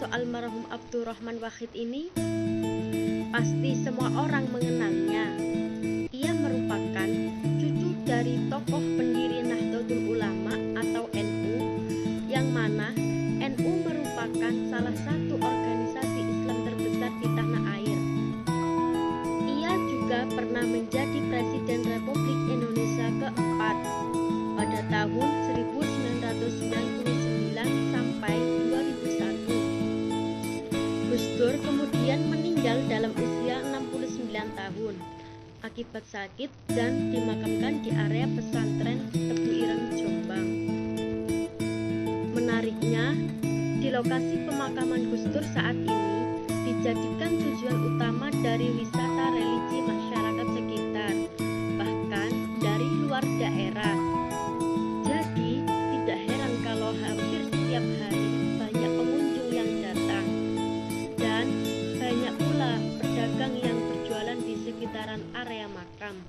sosok almarhum Abdurrahman Wahid ini? Pasti semua orang mengenalnya. Ia merupakan cucu dari tokoh pendiri Nahdlatul Ulama atau NU, yang mana NU merupakan salah satu organisasi Islam terbesar di tanah air. Ia juga pernah menjadi Presiden Republik Indonesia keempat pada tahun 1999 sampai 2001. Gus Dur kemudian meninggal dalam usia 69 tahun akibat sakit dan dimakamkan di area pesantren Tebu Ireng, Jombang. Menariknya, di lokasi pemakaman Gus Dur saat ini dijadikan tujuan utama dari wisata religi masyarakat sekitar, bahkan dari luar daerah. Jadi, tidak heran kalau hampir setiap hari banyak pengunjung yang datang. Dan banyak pula pedagang yang berjualan di sekitaran area makam.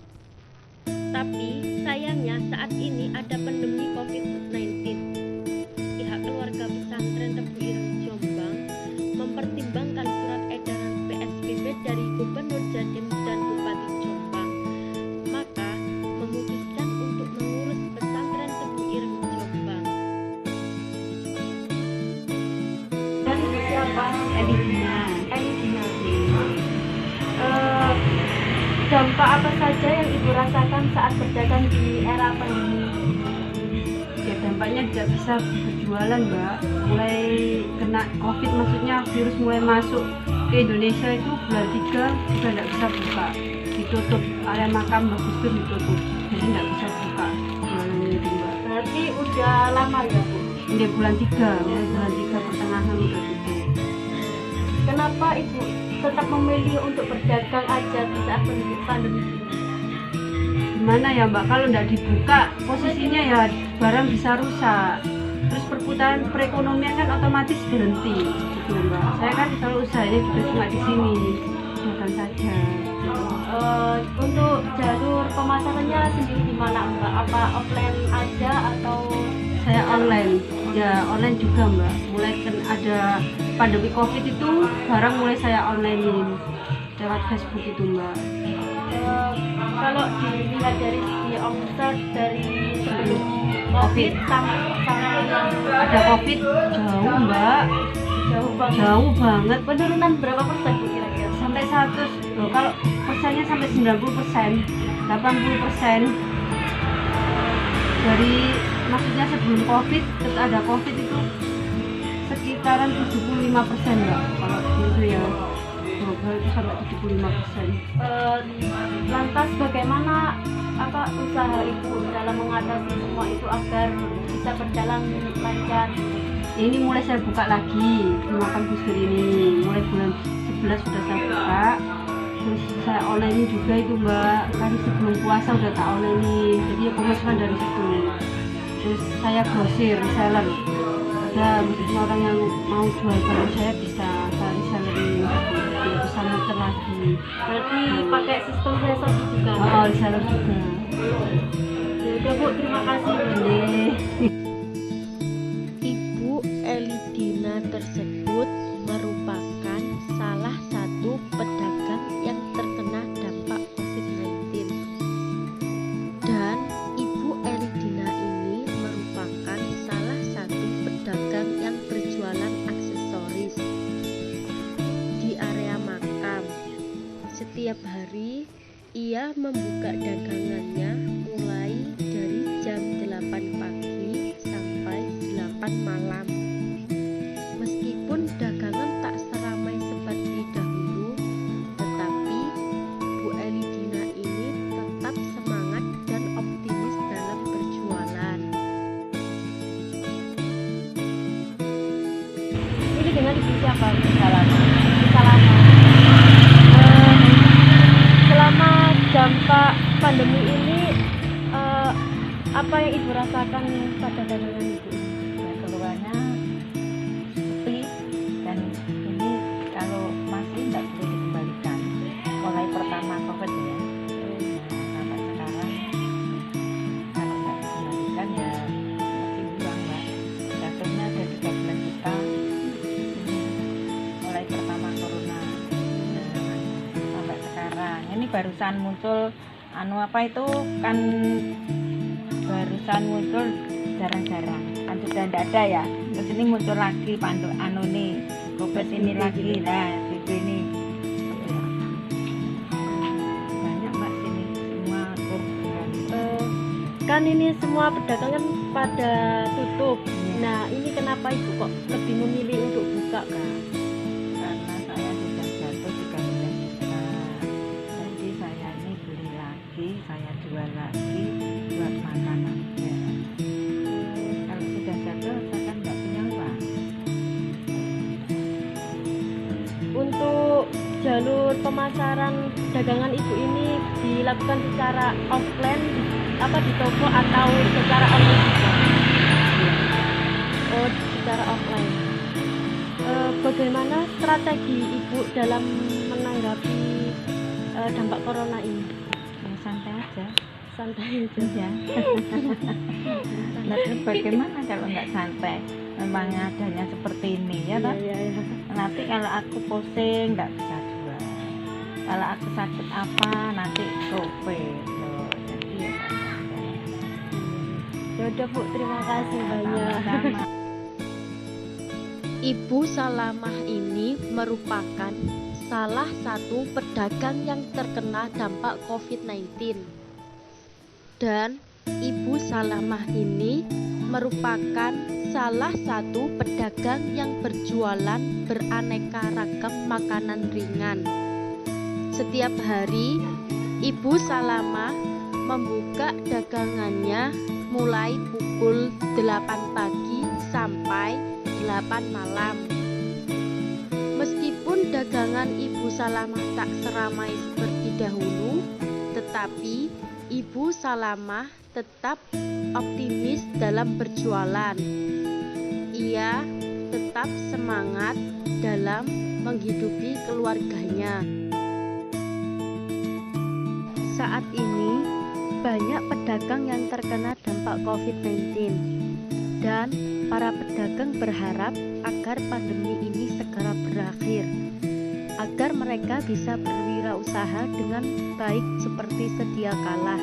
Tapi sayangnya saat ini ada pandemi COVID-19. Pihak keluarga pesantren Tebu Ireng, Jombang mempertimbangkan surat edaran PSBB dari Gubernur Jatim dan Bupati Jombang, maka memutuskan untuk mengurus pesantren Tebu Ireng, Jombang. Dan itu siapa? Elidina. Dampak apa saja yang Ibu rasakan saat berdagang di era pandemi? Ya, dampaknya tidak bisa berjualan, Mbak. Mulai kena COVID, maksudnya virus mulai masuk ke Indonesia itu bulan 3 sudah tidak bisa buka, ditutup, area makam Gus Dur ditutup, jadi tidak bisa buka jualannya itu, Mbak. Berarti udah lama ya, Bu? Ini bulan 3, mulai bulan 3 pertengahan udah tutup. Kenapa Ibu tetap memilih untuk berdagang aja di saat pandemi ini? Gimana ya, Mbak, kalau tidak dibuka posisinya ya barang bisa rusak, terus perputaran perekonomian kan otomatis berhenti gitu, Mbak. Saya kan kalau usahanya juga cuma di sini, makan saja. Untuk jalur pemasarannya sendiri di mana, Mbak? Apa offline aja atau? Saya online, ya online juga, Mbak. Mulai ada pandemi COVID itu barang mulai saya onlinein lewat Facebook itu, Mbak. Kalau dilihat dari segi omset dari sebelum COVID sampai yang Ada COVID jauh, Mbak. jauh banget. Jauh banget. Penurunan berapa persen, Bu, kira-kira? Sampai 100 loh, kalau persennya sampai 90%, 80%. Dari maksudnya sebelum COVID terus ada COVID itu sekitaran 75%, Mbak. Kalau itu ya global itu sampai 75%. Lantas bagaimana usaha Ibu dalam mengatasi semua itu agar bisa berjalan lancar? Ini mulai saya buka lagi di makam Gus Dur ini, mulai bulan 11 sudah saya buka. Terus saya online juga itu, Mbak, kan sebelum puasa udah tak online, jadi ya pemasukan dari situ. Terus saya grosir, reseller, ada maksudnya orang yang mau jual barang saya bisa saya resellerin, bisa muter lagi. Berarti pakai sistem reseller juga? Oh, reseller juga. Ya udah, Bu, terima kasih. Ibu Elidina tersebut merupakan salah satu pedagang yang terkena dampak COVID-19. Dan Ibu Elidina ini merupakan salah satu pedagang yang berjualan aksesoris di area makam. Setiap hari ia membuka dagangannya mulai dari jam 8 pagi sampai 8 malam. Meskipun dagangan tak seramai seperti dahulu, tetapi Bu Elidina ini tetap semangat dan optimis dalam berjualan. Ini dengan Ibu siapa? Salama. Selama dampak pandemi ini, apa yang Ibu rasakan pada dagangan Ibu? Ya, keluarnya sepi, dan ini kalau masih tidak boleh dikembalikan. Mulai pertama COVID ya, nah, sampai sekarang kalau nggak dikembalikan ya masih uang, Mbak. Jatuhnya ada 13 juta, ini barusan muncul apa itu kan barusan muncul jarang-jarang kan sudah tidak ada ya, terus ini muncul lagi pandu nih Kopes ini lagi, nah gitu ini banyak Mbak sini semua kurban. Kan ini semua pedagang kan pada tutup. Nah, ini kenapa Ibu kok lebih memilih untuk buka, Kak? Karena saya sudah jatuh 13 juta, jadi saya ini beli lagi, saya jual lagi buat makan aja. Kalau sudah jatuh saya kan nggak punya uang. Untuk jalur pemasaran dagangan Ibu ini dilakukan secara offline di toko atau secara online juga? Oh, secara offline. Bagaimana strategi Ibu dalam menanggapi dampak corona ini? Ya, santai aja. Santai aja. Ya. Nanti bagaimana kalau nggak santai? Memang adanya seperti ini ya toh? Iya. Nanti kalau aku pusing nggak bisa jual. Kalau aku sakit apa nanti COVID loh. Jadi ya santai. Ya udah Bu, terima kasih banyak. Sama-sama. Ibu Salamah ini merupakan salah satu pedagang yang terkena dampak COVID-19. Dan Ibu Salamah ini merupakan salah satu pedagang yang berjualan beraneka ragam makanan ringan. Setiap hari, Ibu Salamah membuka dagangannya mulai pukul 8 pagi sampai 8 malam. Meskipun dagangan Ibu Salamah tak seramai seperti dahulu, tetapi Ibu Salamah tetap optimis dalam berjualan. Ia tetap semangat dalam menghidupi keluarganya. Saat ini banyak pedagang yang terkena dampak COVID-19 dan para pedagang berharap agar pandemi ini segera berakhir, agar mereka bisa berwirausaha dengan baik seperti sedia kala.